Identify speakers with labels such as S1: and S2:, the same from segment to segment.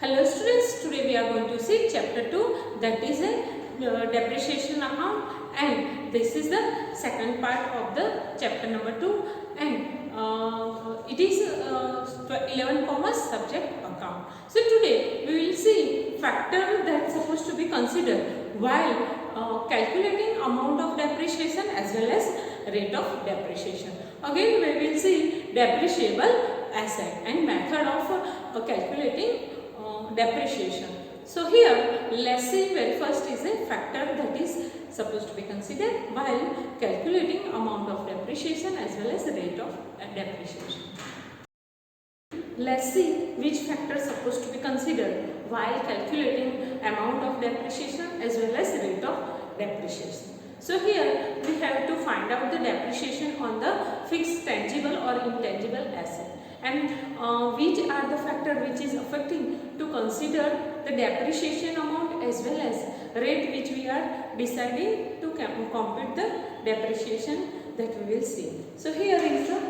S1: Hello students, today we are going to see chapter 2, that is a depreciation account, and this is the second part of the chapter number 2, and it is 11 commerce subject account. So today we will see factor that is supposed to be considered while calculating amount of depreciation as well as rate of depreciation. Again we will see depreciable asset and method of calculating depreciation. So here let's see, very first is a factor that is supposed to be considered while calculating amount of depreciation as well as rate of depreciation. Let's see which factor is supposed to be considered while calculating amount of depreciation as well as rate of depreciation. So here we have to find out the depreciation on the fixed tangible or intangible asset, and which are the factor which is affecting to consider the depreciation amount as well as rate which we are deciding to compute the depreciation that we will see. So here is the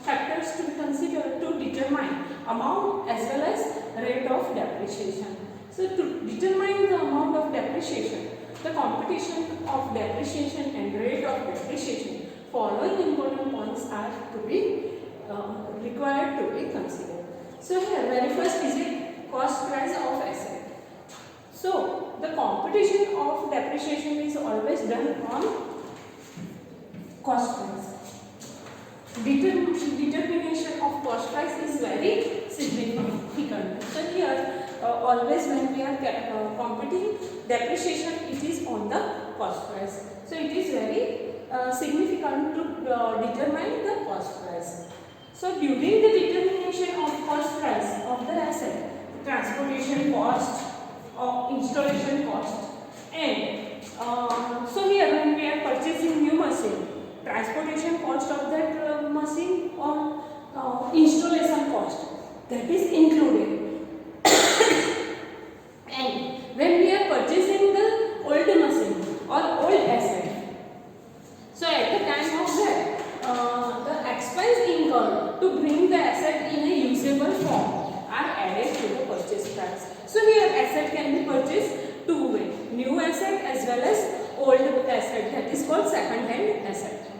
S1: factors to be considered to determine amount as well as rate of depreciation. So to determine the amount of depreciation, the computation of depreciation and rate of depreciation, following important points are to be required to be considered. So here very first is a cost price of asset. So the computation of depreciation is always done on cost price. Determination of cost price is very significant. So here always when we are computing depreciation, it is on the cost price. So it is very significant to determine the cost price. So during the determination of cost price of the asset, transportation cost or installation cost, and so here when we are purchasing new machine, transportation cost of that machine or installation cost, that is included. And when we are purchasing the old machine or old asset, so at the time of that the expense incurred to bring the asset in a usable form are added to the purchase price. So here asset can be purchased two ways, new asset as well as old asset, that is called second hand asset.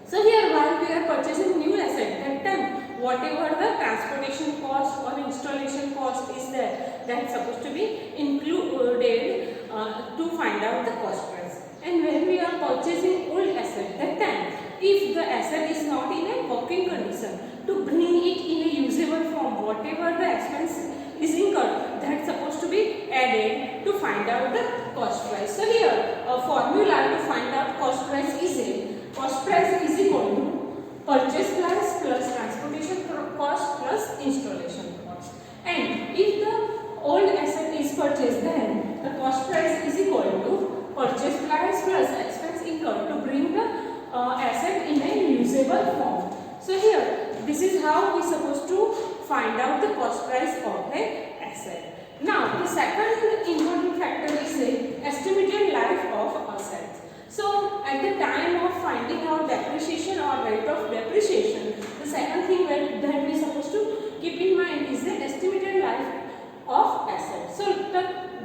S1: So here while we are purchasing new asset, that time whatever the transportation cost or installation cost is there, that's supposed to be included to find out the cost price. And when we are purchasing old asset, that time if the asset is not in a working condition, to bring it in a usable form, whatever the expense is incurred, that's supposed to be added to find out the cost price. So here a formula to find out cost price is a cost price is equal to purchase price plus transportation cost plus installation cost. And if the old asset is purchased, then the cost price is equal to purchase price plus expense incurred to bring the asset in a usable form. So here this is how we are supposed to find out the cost price of an asset. Now the second important factor is the estimated life of assets. So at the time of finding out depreciation or rate of depreciation, the second thing that we are supposed to keep in mind is the estimated life of asset. So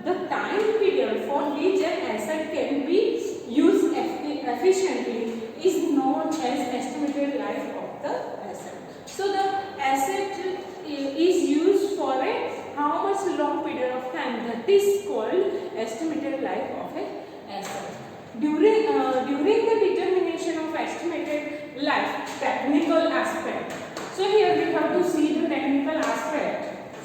S1: the time period for which an asset can be used efficiently is known as estimated life of the asset. So the asset is used for a how much long period of time, that is called estimated life of an asset. During the determination of estimated life, technical aspect. So here we have to see the technical aspect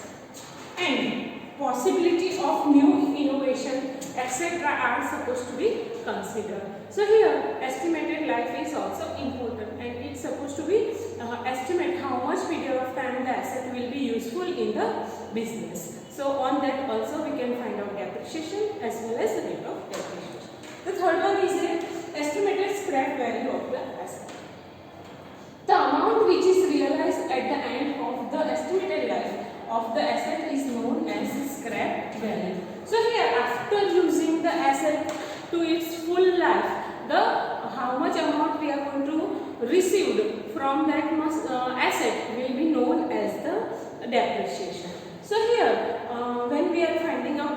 S1: and possibility of new innovation, etc. are supposed to be considered. So here estimated life is also important, and it's supposed to be estimate how much period of time the asset will be useful in the business. So on that also we can find out depreciation as well as rate of depreciation. The third one is the estimated scrap value of the asset. The amount which is realized at the end of the estimated life of the asset is known as scrap value. So here after using the asset to its full life, the how much amount we are going to receive from that asset will be known as the depreciation. So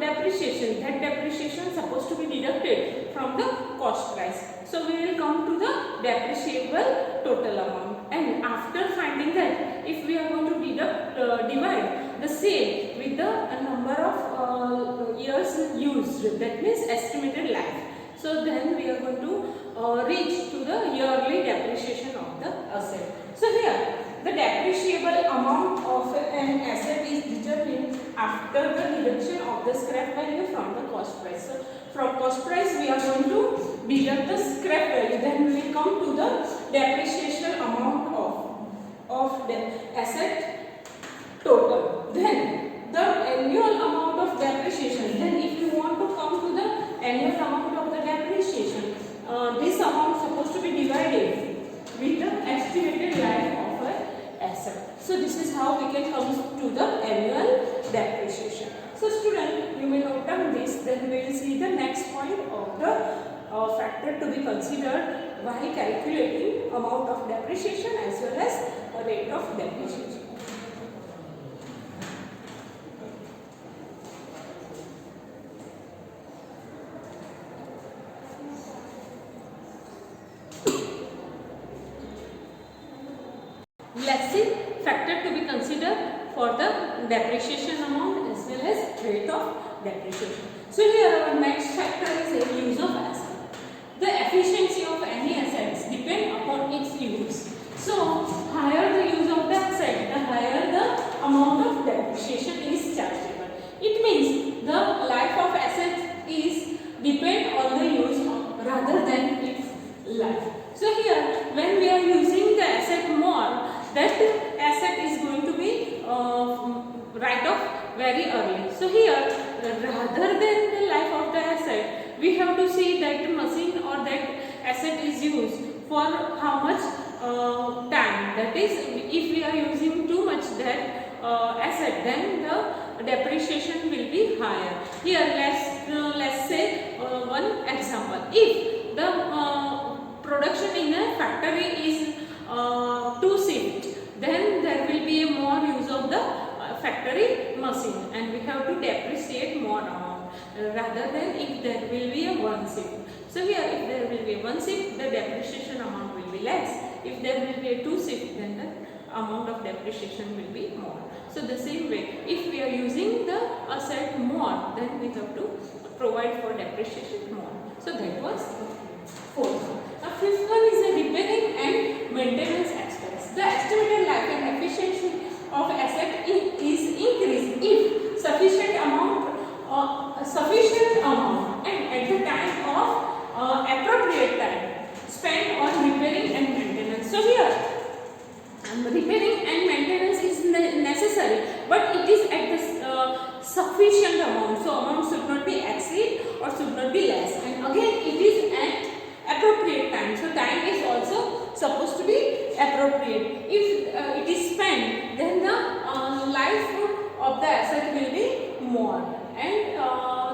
S1: depreciation. That depreciation is supposed to be deducted from the cost price. So we will come to the depreciable total amount, and after finding that, if we are going to divide the same with the number of years used, that means estimated life. So then we are going to reach to the yearly depreciation of the asset. So here the depreciable amount of an asset is determined after the deduction of the scrap value from the cost price. So from cost price we are going to deduct the scrap value, then we will come to the depreciation amount of the asset total. Then the annual amount of depreciation. Then if you want to come to the annual amount of the depreciation, this amount is supposed to be divided with the estimated life of an asset. So this is how we can come to the annual depreciation. So student, you may note down this, then we will see the next point of the factor to be considered while calculating amount of depreciation as well as a rate of depreciation. Let's see factor to be considered for the depreciation amount as well as rate of depreciation. So here our next factor is a use of asset. The efficiency of any assets depend upon its use. So higher the use of the asset, the higher the amount of depreciation is chargeable. It means the life of asset is depend on the use of rather than its life. So here when we are using the asset more, that asset is going to be write off very early. So here rather than the life of the asset, we have to see that machine or that asset is used for how much time. That is, if we are using too much that asset, then the depreciation will be higher. Here let's say one example. If the production in a factory is 2 shift, then there will be a more use of the factory machine, and we have to depreciate more amount rather than if there will be a 1 shift. So here if there will be a 1 shift, the depreciation amount will be less. If there will be a 2 shift, then the amount of depreciation will be more. So the same way, if we are using the asset more, then we have to provide for depreciation more. So that was 4th. Now 5th one is a repairing and maintenance expense. The estimated life and efficiency of asset is increased if sufficient amount and at the time of appropriate time spent on repairing and maintenance. So here repairing and maintenance is necessary, but it is at the sufficient amount. So amount should not be exceed or should not be less, and again it is at appropriate time. So time is also supposed to be appropriate. If it is spent, then the life of the asset will be more, and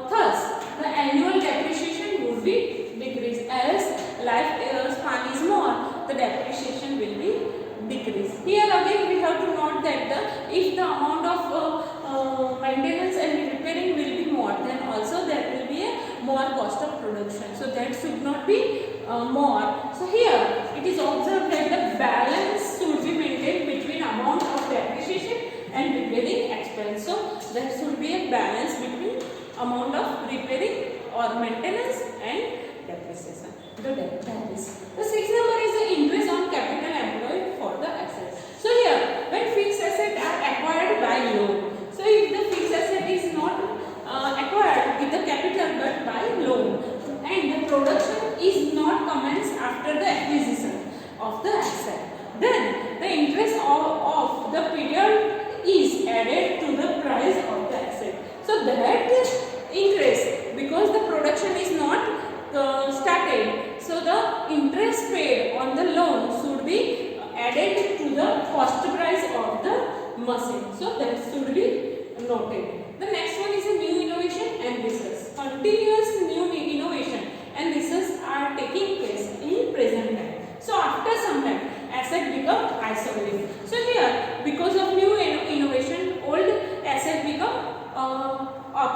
S1: thus the annual depreciation would be decreased. As life span is more, the depreciation will be decreased. Here again we have to note that if the amount of maintenance and repairing will be more, then also there will be a more cost of production. So that should not be more. So here it is observed that the balance should be maintained between amount of depreciation and repairing expense. So there should be a balance between amount of repairing or maintenance and depreciation. The 6th number is the interest on capital employed for the assets. So here when fixed assets are acquired by loan, so if the fixed asset is not acquired with the capital but by loan, and the production is not commenced after the acquisition of the asset, then the interest of the period is added to the price of the asset. So that interest, because the production is not started, so the interest paid on the loan should be added to the cost price of the machine. So that should be noted. The next one is a new innovation and research. Continuous new innovation and research are taking place in present time. So after some time, asset become isolated. So here, because of new innovation, old asset become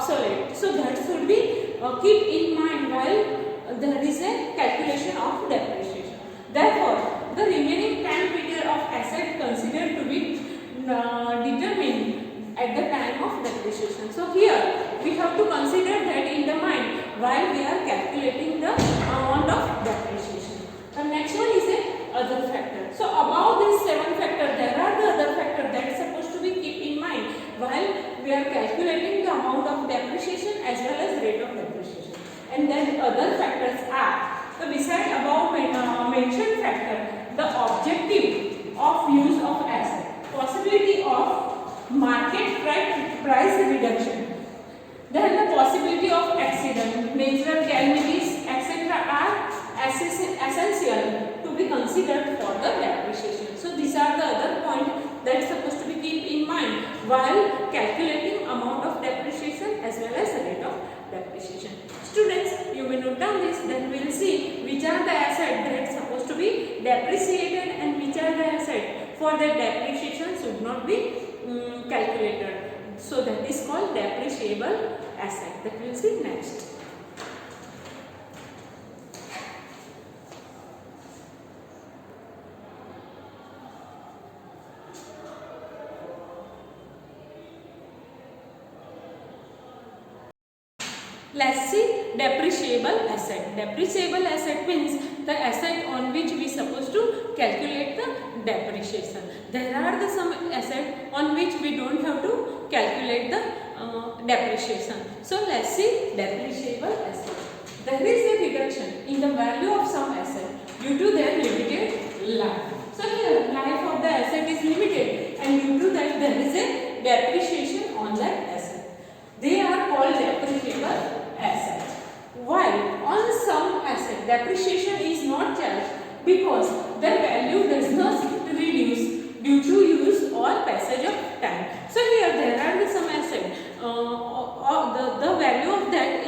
S1: obsolete. So that should be keep in mind while there is a calculation of depreciation. Therefore, the remaining time period of asset considered to be determined at the time of depreciation. So here we have to consider that in the mind while we are calculating the amount of depreciation. The next one is a other factor. So above these 7 factors, there are the other factors that is supposed to be keep in mind while we are calculating the amount of depreciation as well as rate of depreciation. And then other factors are, so beside above mentioned factor, the objective of use of asset, possibility of market price reduction, then the possibility of accident, natural calamities, etc. are essential to be considered for the depreciation. So these are the other points that is supposed to be keep in mind while calculating amount of depreciation as well as rate of depreciation. Students, you may note down this, then we will see which are the assets that are supposed to be depreciated and which are the assets for the depreciation should not be calculated. So that is called depreciable asset. That we will see next. Let's see depreciable asset. Depreciable asset means the asset on which we supposed to calculate the depreciation. There are some asset on which we don't have to calculate the depreciation. So let's see depreciable asset. There is a reduction in the value of some asset due to their limited life. So here life of the asset is limited and due to that there is a depreciation on that asset. They are called depreciable asset. While on some asset depreciation is not charged because their value does not reduce due to use or passage of time. So here there are some asset the value of that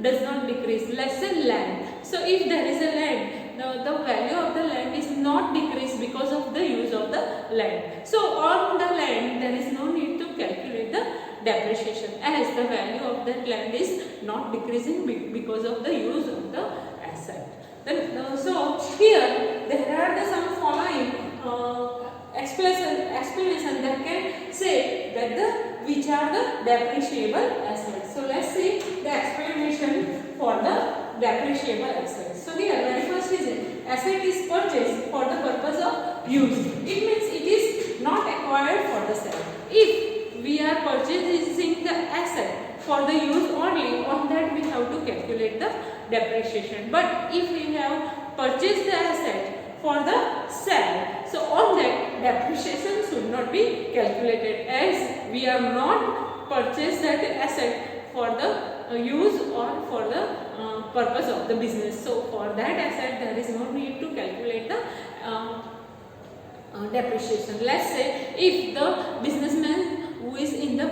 S1: does not decrease. Let's say land. So if there is a land, the value of the land is not decreased because of the use of the land. So on the land there is no need to calculate the depreciation as the value of that land is not decreasing because of the use of the asset. Then, so here there are some following explanation that can say that which are the depreciable assets. So let's see the explanation for the depreciable assets. So here very first is it, asset is purchased for the purpose of use. It means it is not acquired for the sale. If we are purchasing the asset for the use only, on that we have to calculate the depreciation. But if we have purchased the asset for the sale, so on that depreciation should not be calculated as we are not purchased that asset for the use or for the purpose of the business. So for that asset there is no need to calculate the depreciation. Let's say if the businessman who is in the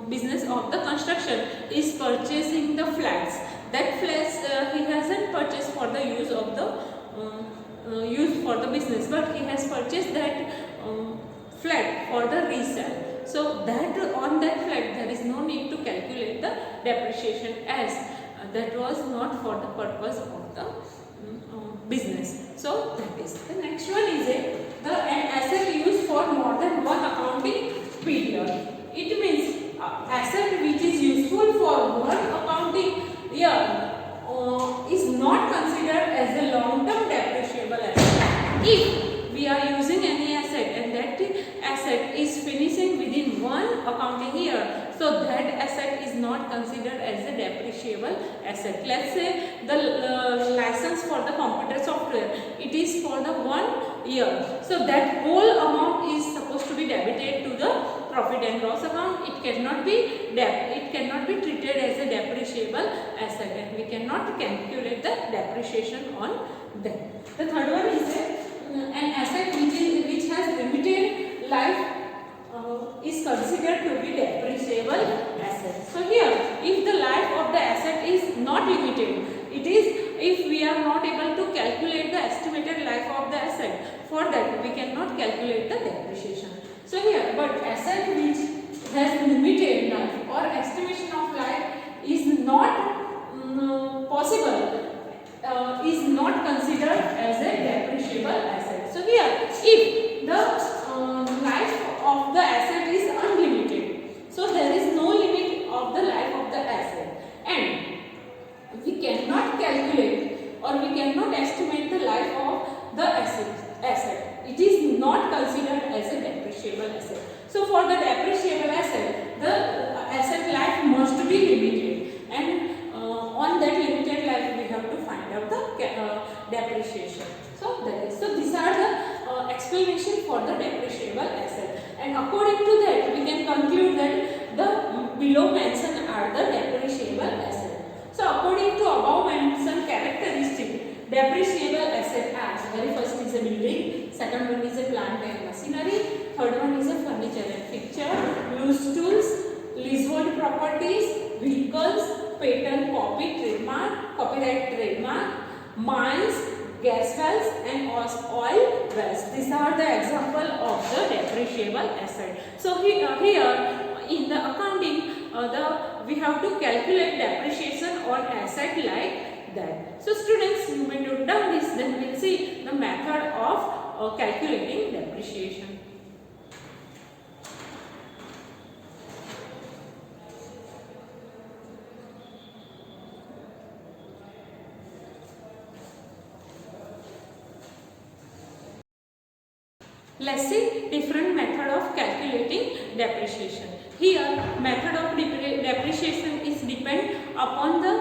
S1: business of the construction is purchasing the flats, that flats he hasn't purchased for the use of the use for the business, but he has purchased that flat for the resale. So that on that flat there is no need to calculate the depreciation as that was not for the purpose of the business. So that is the next one is an asset used for more than one accounting period. It means asset which is useful for one accounting year is not considered as a long-term depreciable asset. If we are using any asset and that asset is finishing within one accounting year, so that asset is not considered as a depreciable asset. Let's say the license for the computer software, it is for the 1 year. So that whole amount is supposed to be debited to the profit and loss account. It cannot be treated as a depreciable asset and we cannot calculate the depreciation on that. The third one is an asset which has limited life is considered to be depreciable asset. So here, if the life of the asset is not limited, it is if we are not able to calculate the estimated life of the asset, for that we cannot calculate the depreciation. So here, but asset which has limited life or estimation of not possible, is not considered as a depreciable asset. So here, if the life of the asset is unlimited, so there is no limit of the life of the asset, and we cannot calculate or we cannot estimate the life of the asset. It is not considered as a depreciable asset. So for the depreciable asset, the asset life must be limited, and on that limited life we have to find out the depreciation. So these are the explanation for the depreciable asset, and according to that we can conclude that the below mentioned are the depreciable asset. So according to above mentioned characteristic, depreciable asset are: very first is a building, second one is a plant and machinery, third one is a furniture and fixture, loose tools, leasehold properties, vehicles, patent, copyright, trademark, mines, gas wells and oil wells. These are the example of the depreciable asset. So here in the accounting, we have to calculate depreciation on asset like that. So students, you may note down this, then we will see the method of calculating depreciation. Let's see different method of calculating depreciation. Here, method of depreciation is depend upon the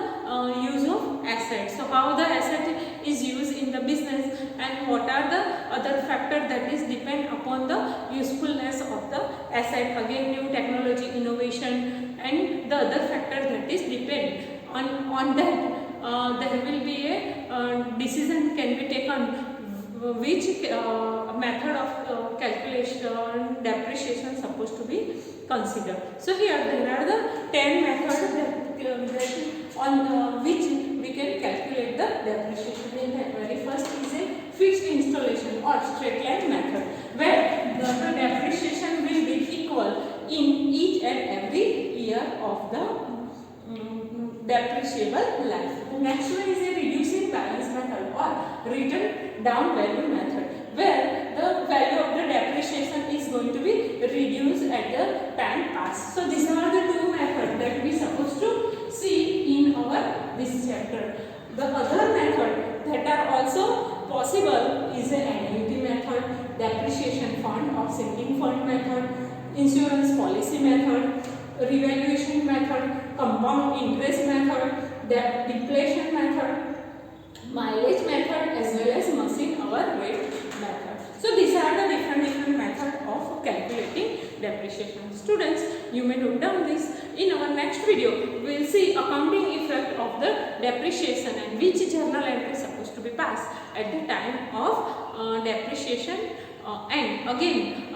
S1: use of assets. So how the asset is used in the business, and what are the other factors that is depend upon the usefulness of the asset. Again, new technology, innovation, and the other factor that is depend on that. There will be a decision can be taken which method of calculation depreciation supposed to be considered. So here there are the 10 methods that on which we can calculate the depreciation. In the very first is a fixed installation or straight line method, where the depreciation will be equal in each and every year of the depreciable life. The next one is a reducing balance method or written down value method, where the value of the depreciation is going to be reduced at the time passed. So these are the two methods that we supposed to see in our this chapter. The other method that are also possible is an annuity method, depreciation fund or sinking fund method, insurance policy method, revaluation method, compound interest method, depletion method, mileage method, as well as machine hour rate method. So these are the different methods of calculating depreciation. Students, you may note down this. In our next video, we will see accounting effect of the depreciation and which journal entry is supposed to be passed at the time of depreciation. And again,